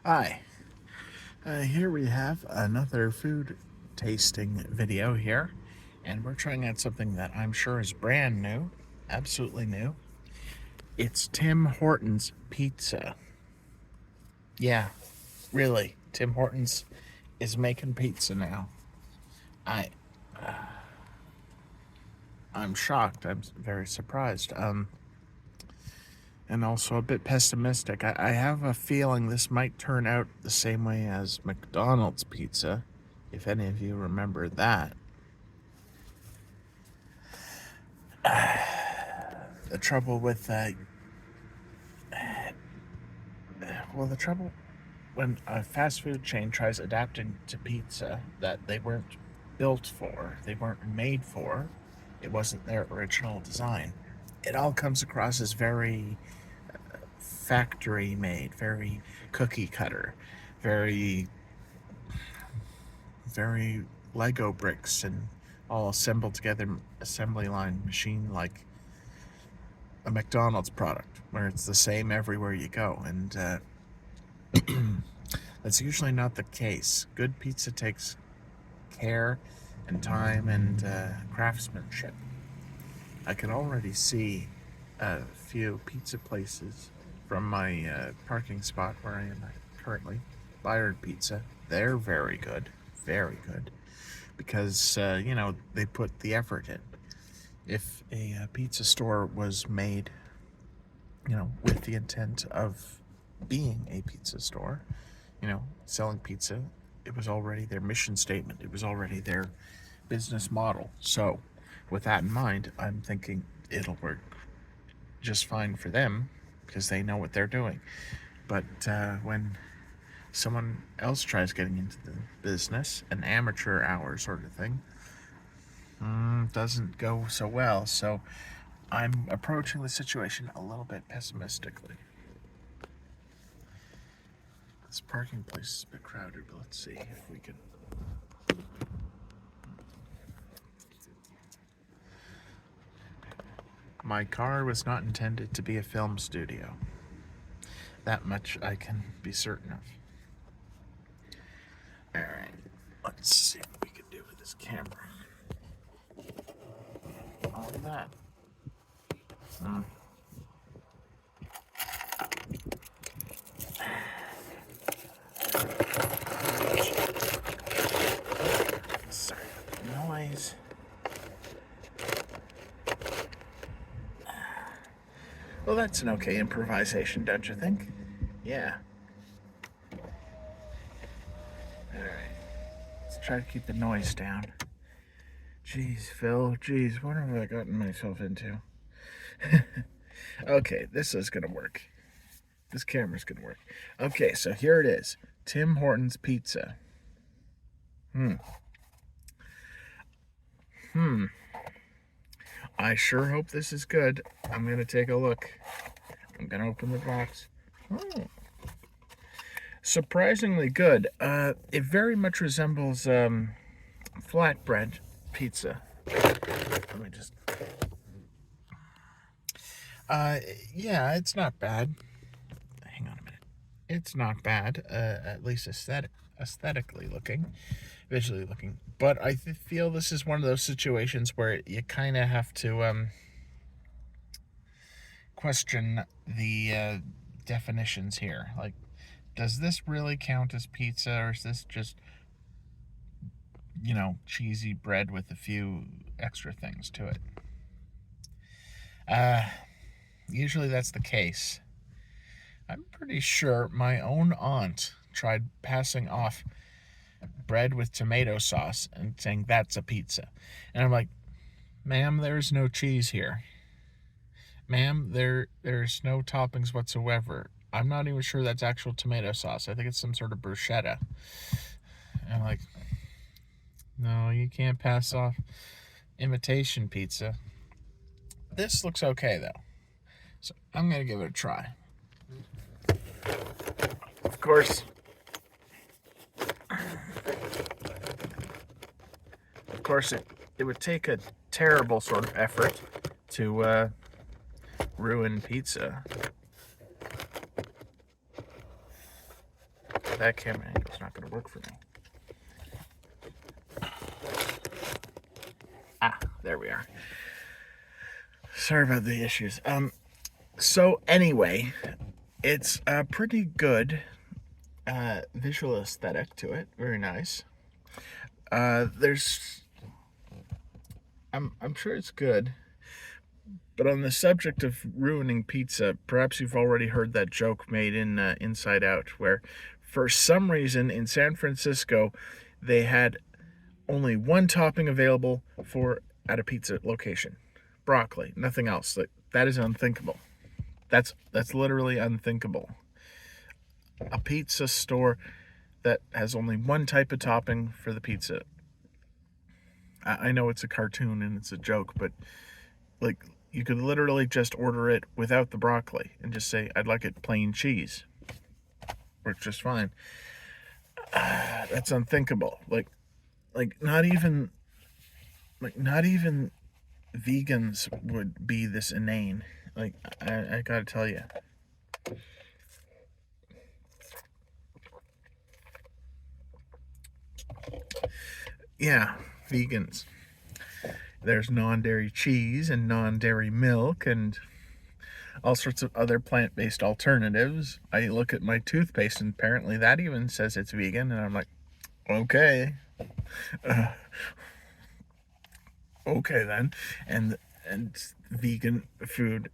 Hi, here we have another food tasting video here, and we're trying out something that I'm sure is brand new, absolutely new. It's Tim Hortons pizza. Yeah, really, Tim Hortons is making pizza now. I, I'm shocked. I'm very surprised. And also a bit pessimistic. I have a feeling this might turn out the same way as McDonald's pizza, if any of you remember that. The trouble with the trouble when a fast food chain tries adapting to pizza that they weren't built for, they weren't made for, it wasn't their original design. It all comes across as very factory made, very cookie cutter, very very Lego bricks and all assembled together, assembly line machine like a McDonald's product, where it's the same everywhere you go. And that's usually not the case. Good pizza takes care and time and craftsmanship. I can already see a few pizza places from my parking spot where I am currently. Bayard Pizza. They're very good. Very good. Because, they put the effort in. If a pizza store was made, with the intent of being a pizza store, selling pizza, it was already their mission statement. It was already their business model. So, with that in mind, I'm thinking it'll work just fine for them because they know what they're doing. But when someone else tries getting into the business, an amateur hour sort of thing, doesn't go so well. So I'm approaching the situation a little bit pessimistically. This parking place is a bit crowded, but let's see if we can. My car was not intended to be a film studio. That much I can be certain of. Alright, let's see what we can do with this camera. All that. Sorry about the noise. Well, that's an okay improvisation, don't you think? Yeah. Alright. Let's try to keep the noise down. Jeez, Phil. Jeez, what have I gotten myself into? Okay, this is gonna work. This camera's gonna work. Okay, so here it is. Tim Hortons pizza. I sure hope this is good. I'm gonna take a look. I'm gonna open the box. Oh. Surprisingly good. It very much resembles flatbread pizza. Let me just. Yeah, it's not bad. Hang on a minute. It's not bad. At least aesthetically looking, visually looking. But I feel this is one of those situations where you kind of have to question the definitions here. Like, does this really count as pizza, or is this just, cheesy bread with a few extra things to it? Usually that's the case. I'm pretty sure my own aunt tried passing off bread with tomato sauce and saying that's a pizza. And I'm like, ma'am, there's no cheese here. Ma'am, there's no toppings whatsoever. I'm not even sure that's actual tomato sauce. I think it's some sort of bruschetta. And I'm like, no, you can't pass off imitation pizza. This looks okay, though. So I'm going to give it a try. Of course, it would take a terrible sort of effort to ruin pizza. that camera angle's not going to work for me. Ah, there we are. Sorry about the issues. So anyway, it's a pretty good visual aesthetic to it. Very nice. I'm sure it's good. But on the subject of ruining pizza, perhaps you've already heard that joke made in Inside Out, where for some reason in San Francisco, they had only one topping available at a pizza location: broccoli, nothing else. That is unthinkable. That's literally unthinkable. A pizza store that has only one type of topping for the pizza. I know it's a cartoon and it's a joke, but like, you could literally just order it without the broccoli and just say, I'd like it plain cheese. Works just fine. That's unthinkable. Like not even vegans would be this inane. Like, I gotta tell you. Yeah, vegans. There's non-dairy cheese and non-dairy milk and all sorts of other plant-based alternatives. I look at my toothpaste and apparently that even says it's vegan, and I'm like, okay. Okay then. And vegan food.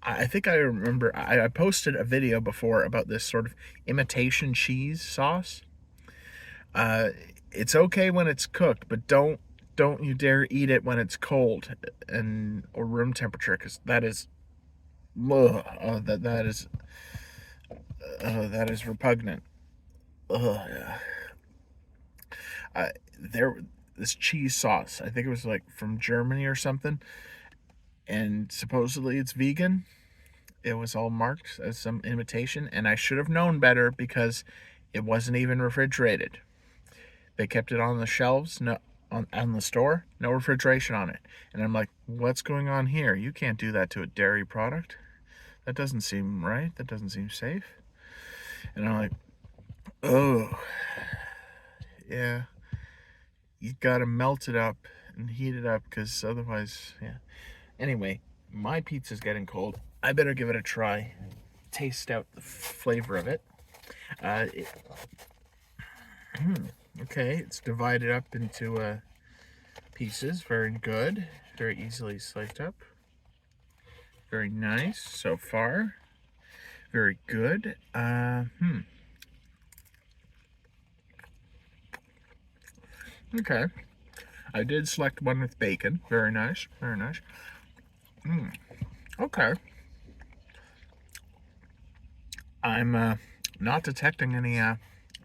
I think I remember I posted a video before about this sort of imitation cheese sauce. It's okay when it's cooked, but don't you dare eat it when it's cold or room temperature, because that is that is repugnant. This cheese sauce, I think it was like from Germany or something, and supposedly it's vegan. It was all marked as some imitation, and I should have known better because it wasn't even refrigerated. They kept it on the shelves, on the store, no refrigeration on it. And I'm like, what's going on here? You can't do that to a dairy product. That doesn't seem right. That doesn't seem safe. And I'm like, oh, yeah. You gotta melt it up and heat it up, because otherwise, yeah. Anyway, my pizza's getting cold. I better give it a try. Taste out the flavor of it. Okay, it's divided up into pieces. Very good. Very easily sliced up. Very nice so far. Very good. Okay. I did select one with bacon. Very nice. Very nice. Okay. I'm not detecting any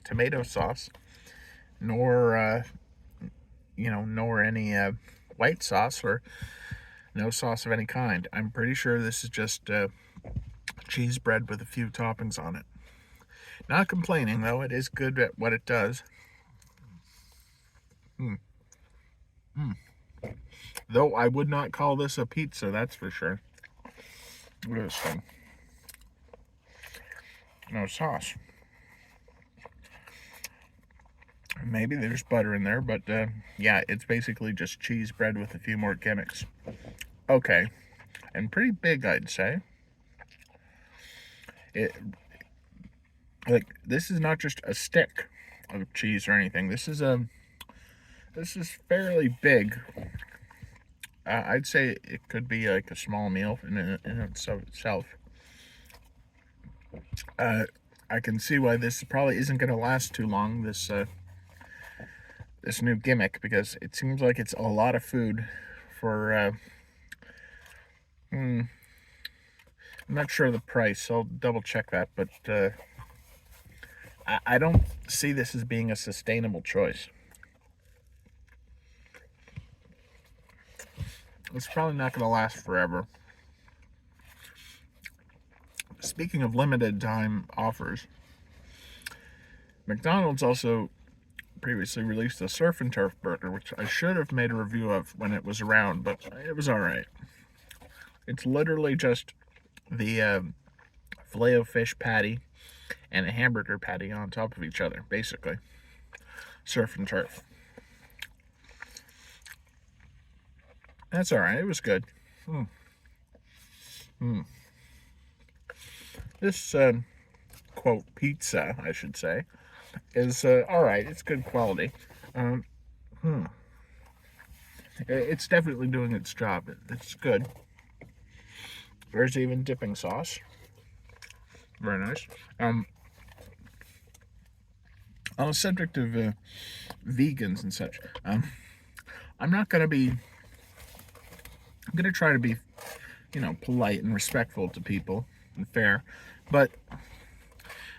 tomato sauce, nor any white sauce, or no sauce of any kind. I'm pretty sure this is just cheese bread with a few toppings on it. Not complaining, though. It is good at what it does. Though I would not call this a pizza, that's for sure. Look at this thing. No sauce. Maybe there's butter in there, but yeah, it's basically just cheese bread with a few more gimmicks. Okay, and pretty big, I'd say. This is not just a stick of cheese or anything. This is fairly big. I'd say it could be like a small meal in itself. I can see why this probably isn't going to last too long, this new gimmick, because it seems like it's a lot of food for I'm not sure of the price. I'll double check that, but I don't see this as being a sustainable choice. It's probably not going to last forever. Speaking of limited time offers, McDonald's also previously released a surf and turf burger, which I should have made a review of when it was around, but it was alright. It's literally just the filet-o-fish patty and a hamburger patty on top of each other, basically. Surf and turf. That's all right. It was good. This, quote, pizza, I should say, is all right. It's good quality. It's definitely doing its job. It's good. There's even dipping sauce. Very nice. On the subject of vegans and such, I'm not going to be. I'm going to try to be, polite and respectful to people and fair. But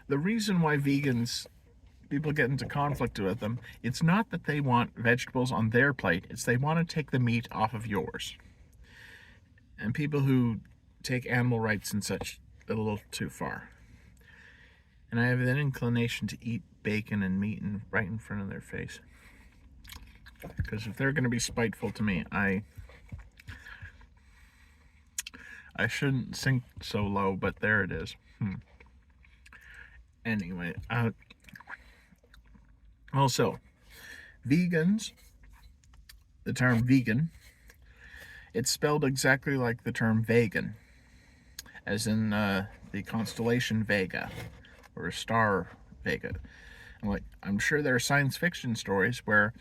the reason why people get into conflict with them, it's not that they want vegetables on their plate, it's they want to take the meat off of yours. And people who take animal rights and such a little too far. And I have an inclination to eat bacon and meat right in front of their face. Because if they're going to be spiteful to me, I shouldn't sink so low, but there it is. Anyway, also, vegans, the term vegan, it's spelled exactly like the term vegan, as in the constellation Vega, or star Vega. And I'm sure there are science fiction stories where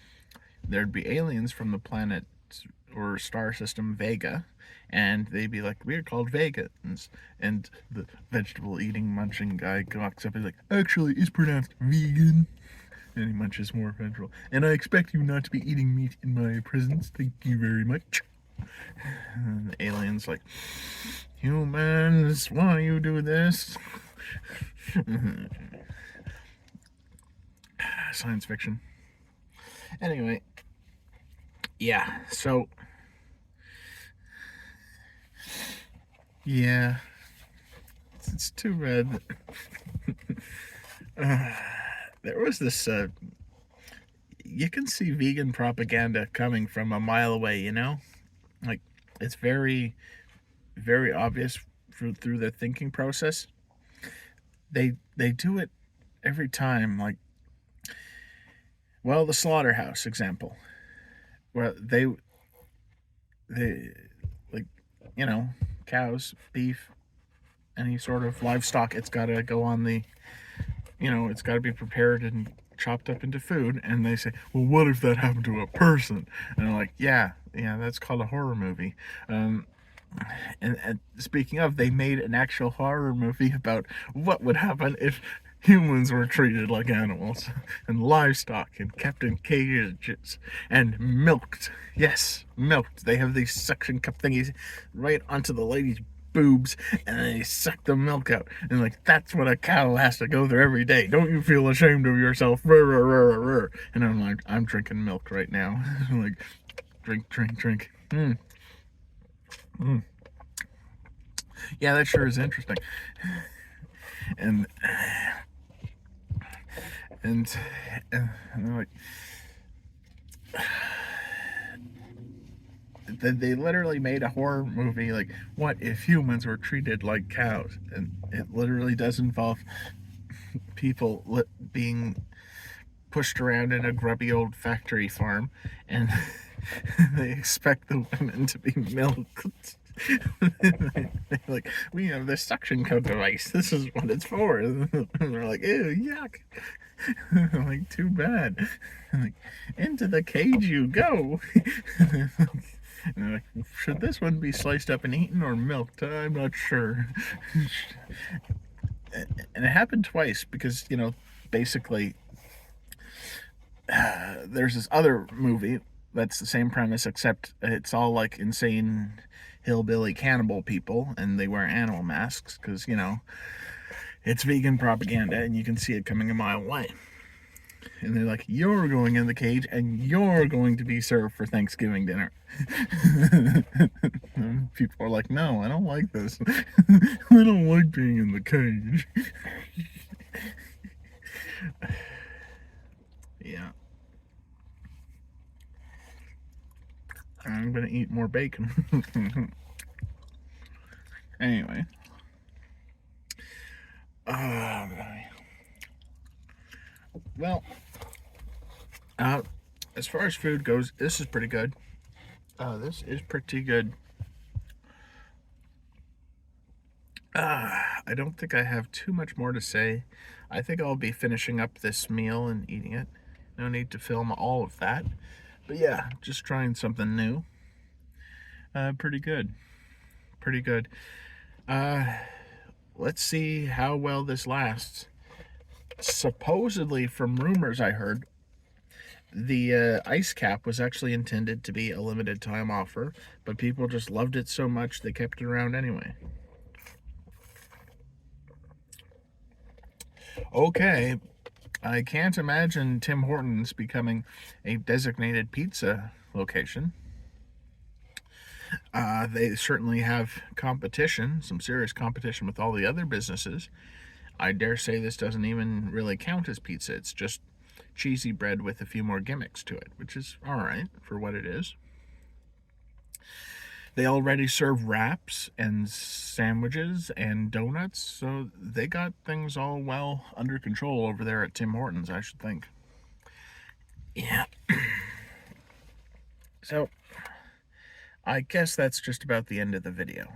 there'd be aliens from the planet or star system Vega, and they'd be like, we're called Vegans. And the vegetable eating munching guy walks up and is like, actually, it's pronounced vegan. And he munches more vegetable. And I expect you not to be eating meat in my presence. Thank you very much. And the alien's like, humans, why you do this? Science fiction. Anyway, yeah, so yeah, it's too bad. There was this, you can see vegan propaganda coming from a mile away, Like, it's very, very obvious through their thinking process. They do it every time, like, well, the slaughterhouse example. Well, they like, cows, beef, any sort of livestock, it's got to go on the, it's got to be prepared and chopped up into food. And they say, well, what if that happened to a person? And I'm like, yeah, that's called a horror movie. And speaking of, they made an actual horror movie about what would happen if humans were treated like animals and livestock and kept in cages and milked. Yes, milked. They have these suction cup thingies right onto the lady's boobs, and they suck the milk out. And that's what a cow has to go through every day. Don't you feel ashamed of yourself? And I'm like, I'm drinking milk right now. Like, drink. Yeah, that sure is interesting. And like, they literally made a horror movie like, what if humans were treated like cows? And it literally does involve people being pushed around in a grubby old factory farm, and they expect the women to be milked. They're like, we have this suction cup device. This is what it's for. And they're like, ew, yuck. I'm like, too bad. I'm like, into the cage you go. And they're like, should this one be sliced up and eaten or milked? I'm not sure. And it happened twice because, basically, there's this other movie that's the same premise, except it's all like insane hillbilly cannibal people, and they wear animal masks because, it's vegan propaganda and you can see it coming a mile away. And they're like, you're going in the cage and you're going to be served for Thanksgiving dinner. People are like, no, I don't like this. I don't like being in the cage. Yeah. I'm gonna eat more bacon. Anyway. Oh, Well, uh, as far as food goes, this is pretty good. This is pretty good. I don't think I have too much more to say. I think I'll be finishing up this meal and eating it. No need to film all of that. But yeah, just trying something new. Pretty good. Pretty good. Uh, let's see how well this lasts. Supposedly, from rumors I heard, the ice cap was actually intended to be a limited time offer, but people just loved it so much they kept it around anyway. Okay, I can't imagine Tim Hortons becoming a designated pizza location. They certainly have competition, some serious competition with all the other businesses. I dare say this doesn't even really count as pizza. It's just cheesy bread with a few more gimmicks to it, which is all right for what it is. They already serve wraps and sandwiches and donuts, so they got things all well under control over there at Tim Hortons, I should think. Yeah. So, I guess that's just about the end of the video.